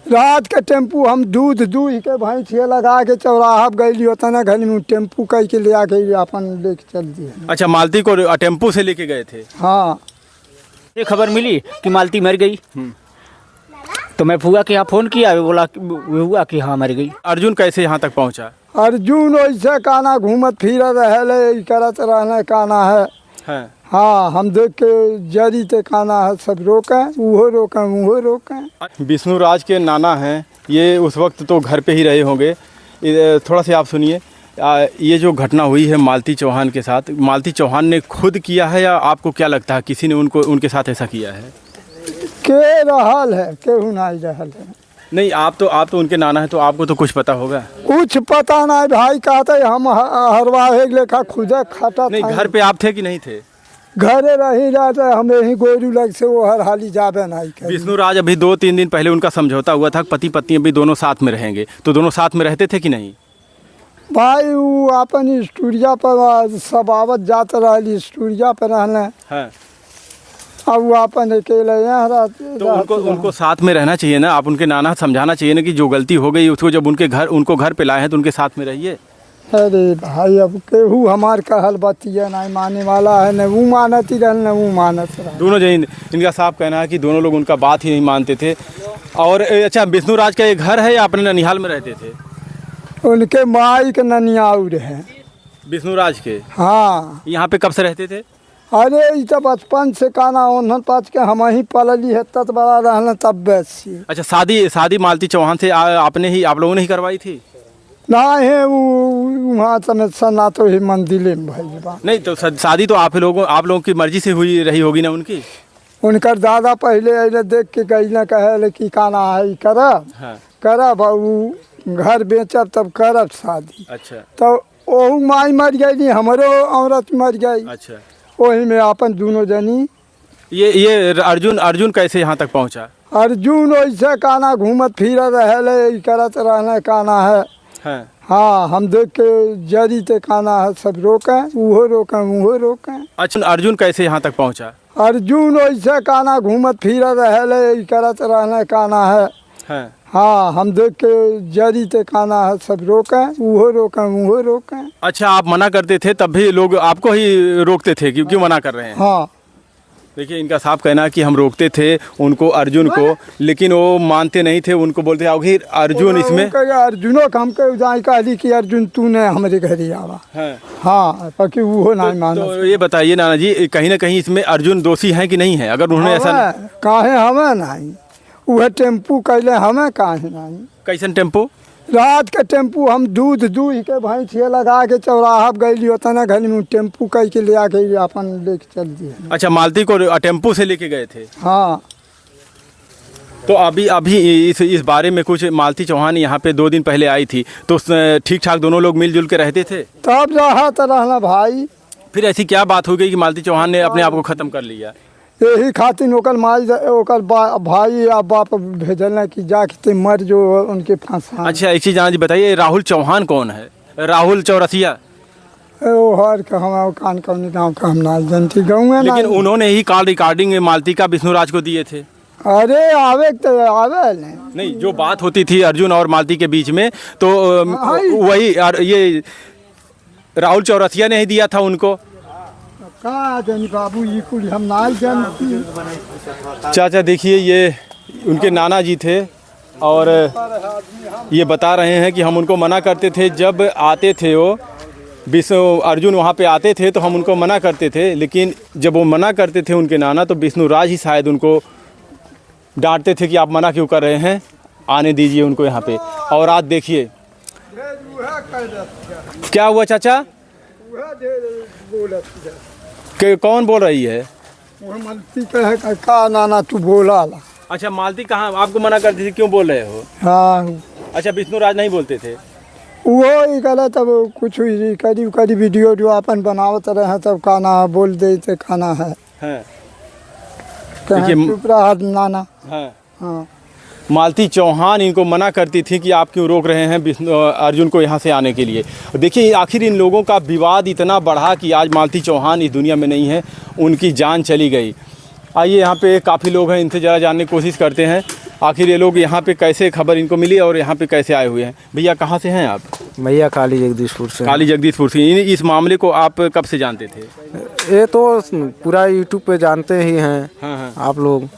रात के टेम्पू हम दूध के भैंसिया लगा के चौराहा गई उतना घर में टेम्पू कह के ले आके अपन लेके चल दिए। अच्छा, मालती को टेम्पू से लेके गए थे? हाँ। ये खबर मिली कि मालती मर गई, तो मैं फुआ के यहाँ फ़ोन किया, बोला हुआ कि हाँ मर गई। अर्जुन कैसे यहाँ तक पहुँचा? अर्जुन वैसे काना घूमत फिर रहे करत रहने काना है। हाँ, हम देख के जरी ते काना है, सब रोकें वो रोकें। विष्णु राज के नाना हैं, ये उस वक्त तो घर पे ही रहे होंगे। थोड़ा सा आप सुनिए, ये जो घटना हुई है मालती चौहान के साथ, मालती चौहान ने खुद किया है या आपको क्या लगता है किसी ने उनके साथ ऐसा किया है? के रहल है, केहू नहीं रहल है। नहीं, आप तो उनके नाना है, तो आपको तो कुछ पता होगा। कुछ पता नहीं भाई, कहते हम हरवाहे लेखा खुदे खाता। नहीं, घर पे आप थे कि नहीं थे? घरे रही जाते, हम यही गोरू लग से वो हर हाली जाबे नहीं। विष्णु राज अभी 2-3 दिन पहले उनका समझौता हुआ था, पति पत्नी अभी दोनों साथ में रहेंगे, तो दोनों साथ में रहते थे कि नहीं? भाई वो अपन स्टूडिया पर सब आवत जाते रही, स्टूडिया पर रहने। हाँ। अब वो अपन अकेले यहाँ रहते, तो उनको साथ में रहना चाहिए ना। आप उनके नाना समझाना चाहिए ना कि जो गलती हो गई उसको जब उनको घर पे लाए हैं तो उनके साथ में रहिए। अरे भाई, अब केहू हमार कहल बतिया नहीं माने वाला है, न वो मानती रह न वो मानत रहा। दोनों जन, इनका साफ कहना है कि दोनों लोग उनका बात ही नहीं मानते थे। और अच्छा, विष्णु राज का ये घर है या अपने ननिहाल में रहते थे? उनके माई के ननियाउर है विष्णु राज के। हाँ। यहाँ पे कब से रहते थे? अरे ये तो बचपन से काना ओन्हन पाँच के हम ही पलली है, तत बड़ा रहना तब बेसी। अच्छा, शादी मालती चौहान से आप लोगों ने ही करवाई थी? ना है वो वहाँ समय सना तो ही मंदिर में भाई। नहीं, तो शादी तो आप लोगों की मर्जी से हुई रही होगी ना उनकी? उनकर दादा पहले अरे देख के कहीं ना कहे कि काना है करब। हाँ। करब वो घर बेचब तब करब शादी। अच्छा। तो वह माई मर गई, हमरो औरत मर गई। अच्छा। वही में अपन दोनों जनी। ये अर्जुन कैसे यहाँ तक पहुँचा? अर्जुन वैसे काना घूमत फिर रहे करत रहने काना है। हाँ, हम देख के जरी ते काना है, सब रोकें वो रोकें। अच्छा, अर्जुन कैसे यहाँ तक पहुँचा? अर्जुन वैसे काना घूमत फिर रहे करत रहने काना है। हाँ, हम देख के जरी ते काना है, सब रोकें वो रोकें। अच्छा, आप मना करते थे तब भी लोग आपको ही रोकते थे, क्यों मना कर रहे हैं? हाँ। देखिए, इनका साफ कहना है कि हम रोकते थे उनको, अर्जुन को, लेकिन वो मानते नहीं थे। उनको बोलते आखिर अर्जुन इसमें अर्जुनो का हम कहली कि अर्जुन तूने हमारे घर ही आवा। हाँ, बाकी वो नहीं माना। तो ये बताइए नाना जी, कहीं ना कहीं इसमें अर्जुन दोषी है कि नहीं है? अगर उन्होंने ऐसा काहे हमें नहीं, वह टेम्पू कैले हमें काहे नहीं। कैसन टेम्पू? रात के टेम्पू हम दूध के भैंसिया लगा के चौराहा गई उतना घर में टेम्पू कह के ले आके अपन लेके चल दिए। अच्छा, मालती को टेम्पू से लेके गए थे? हाँ। तो अभी इस बारे में कुछ, मालती चौहान यहाँ पे 2 दिन पहले आई थी, तो ठीक ठाक दोनों लोग मिलजुल के रहते थे? तब रहना भाई। फिर ऐसी क्या बात हो गई कि मालती चौहान ने अपने आप को ख़त्म कर लिया? यही खातिर ओकर माई ओकर भाई या बाप भेजल कि जाके मर जो उनके फांसा। अच्छा, एक चीज़ जी बताइए, राहुल चौहान कौन है? राहुल चौरसिया? हर हम कान कौन गाँव का हम ना जानती गाँव है, लेकिन उन्होंने ही कॉल रिकॉर्डिंग मालती का विष्णु राज को दिए थे। अरे आवे तो आवे नहीं, जो बात होती थी अर्जुन और मालती के बीच में, तो वही ये राहुल चौरसिया ने ही दिया था उनको। बाबू ये कुल हम ना जानती। चाचा देखिए, ये उनके नाना जी थे और ये बता रहे हैं कि हम उनको मना करते थे। जब आते थे वो विष्णु अर्जुन वहाँ पे आते थे तो हम उनको मना करते थे, लेकिन जब वो मना करते थे उनके नाना, तो विष्णु राज ही शायद उनको डांटते थे कि आप मना क्यों कर रहे हैं, आने दीजिए उनको यहाँ पे। और आज देखिए क्या हुआ चाचा? कौन बोल रही है? मालती का नाना तू बोला। अच्छा, मालती कहाँ आपको मना करती थी, क्यों बोल रहे हो? हाँ। अच्छा, विष्णु राज नहीं बोलते थे? वो ही गलत, तब कुछ करीब वीडियो अपन बनावत रहे तब खाना बोल देते खाना है। चुप रहा नाना। हाँ। मालती चौहान इनको मना करती थी कि आप क्यों रोक रहे हैं अर्जुन को यहाँ से आने के लिए। देखिए, आखिर इन लोगों का विवाद इतना बढ़ा कि आज मालती चौहान इस दुनिया में नहीं है, उनकी जान चली गई। आइए, यहाँ पे काफ़ी लोग हैं, इनसे ज़रा जानने की कोशिश करते हैं। आखिर ये लोग यहाँ पे कैसे खबर इनको मिली और यहाँ पे कैसे आए हुए हैं? भैया कहाँ से हैं आप? भैया काली जगदीशपुर से। काली जगदीशपुर से। इस मामले को आप कब से जानते थे? ये तो पूरा यूट्यूब पे जानते ही हैं। हाँ। आप लोग।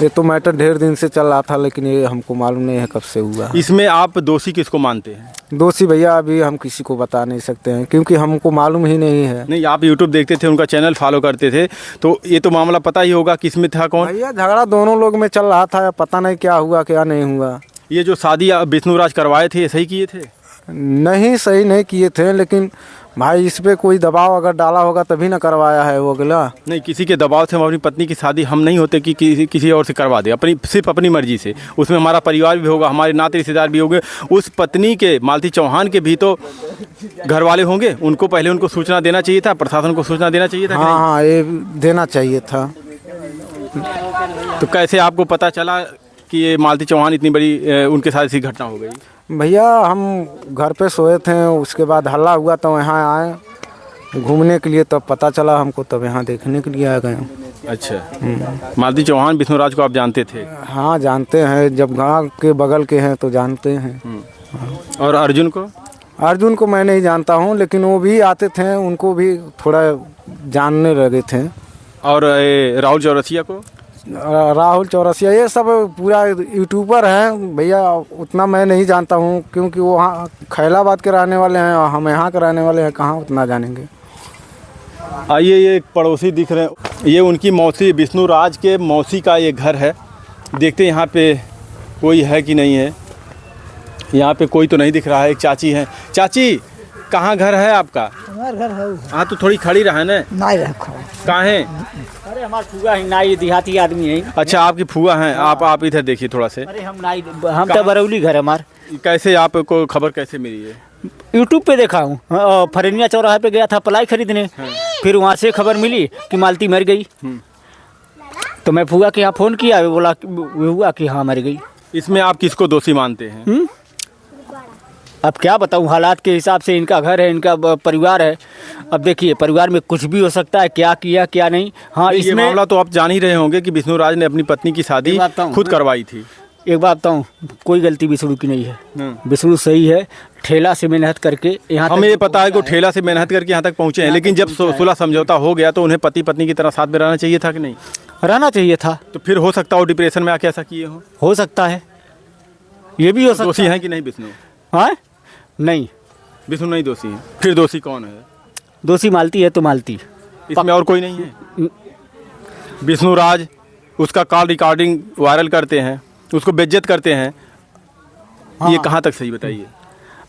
ये तो मैटर ढेर दिन से चल रहा था, लेकिन ये हमको मालूम नहीं है कब से हुआ। इसमें आप दोषी किसको मानते हैं? दोषी भैया अभी हम किसी को बता नहीं सकते हैं, क्योंकि हमको मालूम ही नहीं है। नहीं, आप यूट्यूब देखते थे, उनका चैनल फॉलो करते थे, तो ये तो मामला पता ही होगा किसमें था कौन? भैया झगड़ा दोनों लोग में चल रहा था, पता नहीं क्या हुआ क्या नहीं हुआ। ये जो शादी विष्णुराज करवाए थे, सही किए थे? नहीं, सही नहीं किए थे, लेकिन भाई इस पे कोई दबाव अगर डाला होगा तभी ना करवाया है वो अगला। नहीं, किसी के दबाव से हम अपनी पत्नी की शादी हम नहीं होते कि किसी और से करवा दे, सिर्फ अपनी मर्जी से। उसमें हमारा परिवार भी होगा, हमारे नाते रिश्तेदार भी होंगे। उस पत्नी के, मालती चौहान के भी तो घर वाले होंगे, उनको पहले उनको सूचना देना चाहिए था, प्रशासन को सूचना देना चाहिए था। हाँ, ये देना चाहिए था। तो कैसे आपको पता चला कि ये मालती चौहान इतनी बड़ी उनके साथ ऐसी घटना हो गई? भैया हम घर पे सोए थे, उसके बाद हल्ला हुआ तो यहाँ आए घूमने के लिए, तब पता चला हमको, तब यहाँ देखने के लिए आ गए। अच्छा। मालती चौहान विष्णुराज को आप जानते थे? हाँ जानते हैं, जब गांव के बगल के हैं तो जानते हैं। और अर्जुन को? अर्जुन को मैं नहीं जानता हूँ, लेकिन वो भी आते थे, उनको भी थोड़ा जानने लगे थे। और राहुल चौरसिया को? राहुल चौरसिया, ये सब पूरा यूट्यूबर हैं भैया, उतना मैं नहीं जानता हूँ, क्योंकि वो वहाँ खैलाबाद के रहने वाले हैं और हम यहाँ के रहने वाले हैं, कहाँ उतना जानेंगे। आइए, ये एक पड़ोसी दिख रहे हैं, ये उनकी मौसी, विष्णुराज के मौसी का ये घर है। देखते यहाँ पे कोई है कि नहीं है। यहाँ पे कोई तो नहीं दिख रहा है। एक चाची हैं। चाची, कहाँ घर है आपका? हमारा घर है। हाँ, तो थोड़ी खड़ी रहे ना। नहीं रखो। कहाँ है? अरे हमारा फुआ है, नाई देहाती आदमी है। अच्छा, आपकी फुआ हैं। आप इधर देखिए थोड़ा से। अरे हम तो बरौली घर है हमार। कैसे आपको खबर कैसे मिली है? यूट्यूब पे देखा हूँ, फरनिया चौराहे पे गया था पलाई खरीदने। फिर वहाँ से खबर मिली कि मालती मर गई। तो मैं फुआ के यहाँ फ़ोन किया, बोला हुआ कि हाँ मर गई। इसमें आप किसको दोषी मानते हैं? अब क्या बताऊं, हालात के हिसाब से इनका घर है, इनका परिवार है। अब देखिए, परिवार में कुछ भी हो सकता है, क्या किया क्या नहीं। हाँ, ये मामला तो आप जान ही रहे होंगे कि विष्णुराज ने अपनी पत्नी की शादी खुद करवाई थी। एक बात बताऊं, कोई गलती विष्णु की नहीं है। विष्णु सही है, ठेला से मेहनत करके यहाँ हमें ये पता है कि ठेला से मेहनत करके यहाँ तक पहुँचे हैं, लेकिन जब सुलह समझौता हो गया तो उन्हें पति पत्नी की तरह साथ में रहना चाहिए था कि नहीं? रहना चाहिए था। तो फिर हो सकता हो डिप्रेशन में आके ऐसा किए हो सकता है, ये भी हो सकता है। दोषी हैं कि नहीं विष्णु? हाँ, नहीं, विष्णु नहीं दोषी है। फिर दोषी कौन है? दोषी मालती है। तो मालती, इसमें और कोई नहीं है? विष्णुराज उसका कॉल रिकॉर्डिंग वायरल करते हैं, उसको बेइज्जत करते हैं। हाँ। ये कहाँ तक सही बताइए?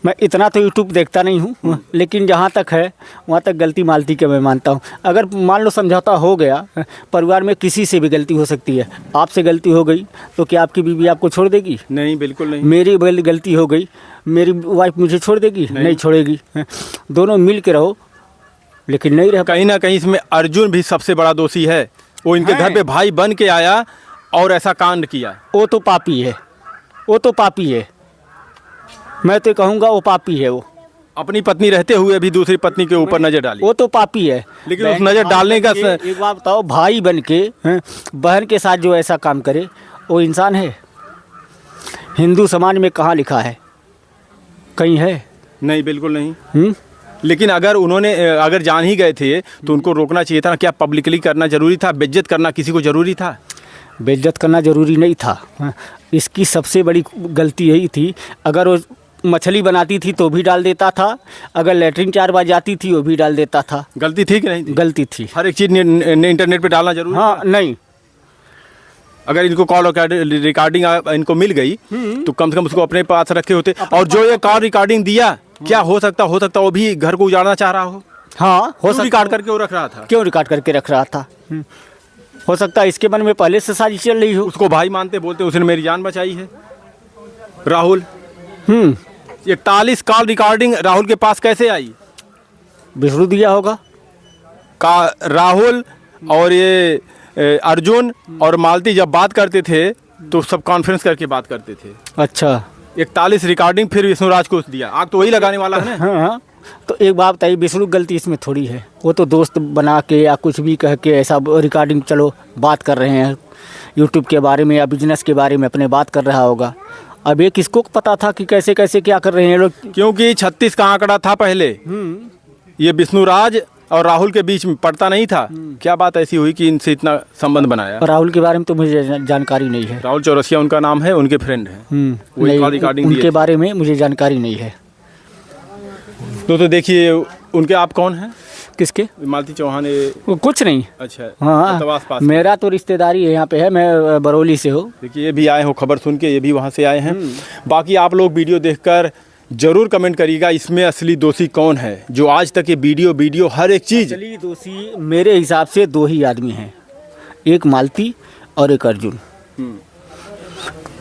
मैं इतना तो यूट्यूब देखता नहीं हूँ, लेकिन जहाँ तक है वहाँ तक गलती मालती के मैं मानता हूँ। अगर मान लो समझौता हो गया, परिवार में किसी से भी गलती हो सकती है। आपसे गलती हो गई तो क्या आपकी बीवी आपको छोड़ देगी? नहीं, बिल्कुल नहीं। मेरी गलती हो गई, मेरी वाइफ मुझे छोड़ देगी? नहीं छोड़ेगी। दोनों मिल के रहो, लेकिन नहीं रह। कहीं ना कहीं इसमें अर्जुन भी सबसे बड़ा दोषी है। वो इनके घर पे भाई बन के आया और ऐसा कांड किया। वो तो पापी है, वो तो पापी है। मैं तो कहूँगा वो पापी है। वो अपनी पत्नी रहते हुए भी दूसरी पत्नी के ऊपर नजर डाली। वो तो पापी है। लेकिन उस नजर डालने का एक बात बताओ, भाई बन के बहन के साथ जो ऐसा काम करे वो इंसान है? हिंदू समाज में कहाँ लिखा है? कहीं है? नहीं, बिल्कुल नहीं। लेकिन अगर जान ही गए थे तो उनको रोकना चाहिए था ना। क्या पब्लिकली करना जरूरी था? बेइज्जत करना किसी को जरूरी था? बेइज्जत करना जरूरी नहीं था। इसकी सबसे बड़ी गलती यही थी, अगर वो मछली बनाती थी तो भी डाल देता था, अगर लेटरिन 4 बार जाती थी वो भी डाल देता था। गलती थी कि नहीं थी? गलती थी। हर एक चीज़ इंटरनेट पे डालना जरूरी? हाँ, नहीं। अगर इनको कॉल रिकॉर्डिंग इनको मिल गई तो कम से कम उसको अपने पास रखे होते। और जो ये कॉल रिकॉर्डिंग दिया, क्या हो सकता वो भी घर को उजाड़ना चाह रहा हो? हाँ, हो सकता। रिकॉर्ड करके वो रख रहा था। क्यों रिकॉर्ड करके रख रहा था? हो सकता है इसके मन में पहले से साजिश चल रही हो। उसको भाई मानते बोलते उसने मेरी जान बचाई है। राहुल, 41 कॉल रिकॉर्डिंग राहुल के पास कैसे आई? विष्णु दिया होगा। राहुल और ये अर्जुन और मालती जब बात करते थे तो सब कॉन्फ्रेंस करके बात करते थे। अच्छा, 41 रिकॉर्डिंग फिर विष्णुराज को दिया। आग तो वही लगाने वाला है ना। हाँ, तो एक बात बताइए, विष्णु की गलती इसमें थोड़ी है। वो तो दोस्त बना के या कुछ भी कह के ऐसा रिकॉर्डिंग, चलो बात कर रहे हैं यूट्यूब के बारे में या बिजनेस के बारे में अपने बात कर रहा होगा। अब ये किसको पता था कि कैसे कैसे क्या कर रहे हैं लोग? क्योंकि 36 का आंकड़ा था पहले, ये विष्णुराज और राहुल के बीच में पड़ता नहीं था। क्या बात ऐसी हुई कि इनसे इतना संबंध बनाया? राहुल के बारे में तो मुझे जानकारी नहीं है। राहुल चौरसिया उनका नाम है, उनके फ्रेंड हैं। वो एक रिकॉर्डिंग उनके बारे में मुझे जानकारी नहीं है। तो देखिए, उनके आप कौन हैं? किसके? मालती चौहान। कुछ नहीं। अच्छा। हाँ, तो आस पास मेरा तो रिश्तेदारी है यहाँ पे है, मैं बरौली से हूँ। देखिए, ये भी आए हो खबर सुन के, ये भी वहाँ से आए हैं। बाकी आप लोग वीडियो देखकर जरूर कमेंट करिएगा इसमें असली दोषी कौन है, जो आज तक ये वीडियो हर एक चीज़। असली दोषी मेरे हिसाब से 2 ही आदमी हैं, एक मालती और एक अर्जुन।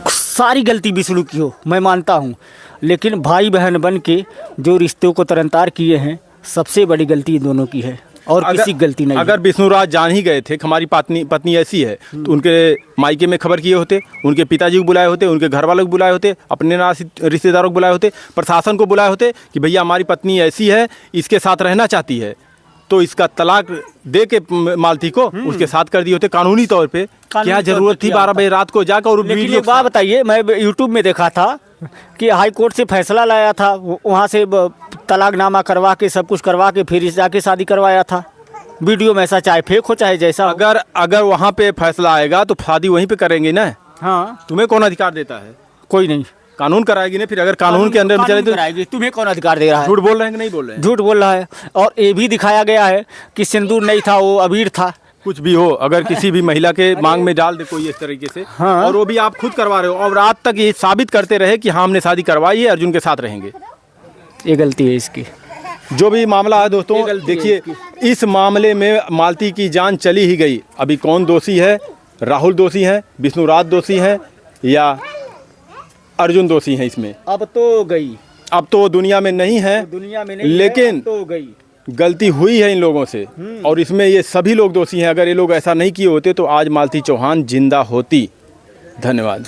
सारी गलती विष्णु की हो मैं मानता हूँ, लेकिन भाई बहन बन के जो रिश्तों को तरनतार किए हैं, सबसे बड़ी गलती इन दोनों की है और किसी गलती नहीं। अगर विष्णुराज जान ही गए थे कि हमारी पत्नी ऐसी है, तो उनके मायके में खबर किए होते, उनके पिताजी को बुलाए होते, उनके घर वालों को बुलाए होते, अपने रिश्तेदारों को बुलाए होते, प्रशासन को बुलाए होते कि भैया हमारी पत्नी ऐसी है, इसके साथ रहना चाहती है, तो इसका तलाक दे के मालती को उसके साथ कर दिए होते कानूनी तौर पे। क्या जरूरत थी 12 बजे रात को जाकर? और लेकिन एक बात बताइए, मैं यूट्यूब में देखा था कि हाई कोर्ट से फैसला लाया था, वहाँ से तलाकनामा करवा के सब कुछ करवा के फिर जाके शादी करवाया था। वीडियो में ऐसा चाहे फेक हो चाहे जैसा। अगर वहाँ पे फैसला आएगा तो शादी वहीं पे करेंगे ना। हाँ, तुम्हें कौन अधिकार देता है? कोई नहीं। कानून कराएगी ना। फिर अगर कानून के अंदर में चले तो कराएगी। तुम्हें कौन अधिकार दे रहा है? झूठ बोल रहे हैं कि नहीं बोल रहे हैं? झूठ बोल रहा है। और ये भी दिखाया गया है कि सिंदूर नहीं था, वो अबीर था। कुछ भी हो, अगर किसी भी महिला के मांग में डाल दे कोई इस तरीके से, हाँ। और वो भी आप खुद करवा रहे हो और आज तक ये साबित करते रहे कि हाँ हमने शादी करवाई है, अर्जुन के साथ रहेंगे, ये गलती है इसकी। जो भी मामला है दोस्तों, देखिए इस मामले में मालती की जान चली ही गई। अभी कौन दोषी है? राहुल दोषी है, विष्णुराज दोषी है या अर्जुन दोषी है इसमें? अब तो गई, अब तो दुनिया में नहीं है, दुनिया में नहीं, लेकिन तो गई। गलती हुई है इन लोगों से और इसमें ये सभी लोग दोषी हैं। अगर ये लोग ऐसा नहीं किए होते तो आज मालती चौहान जिंदा होती। धन्यवाद।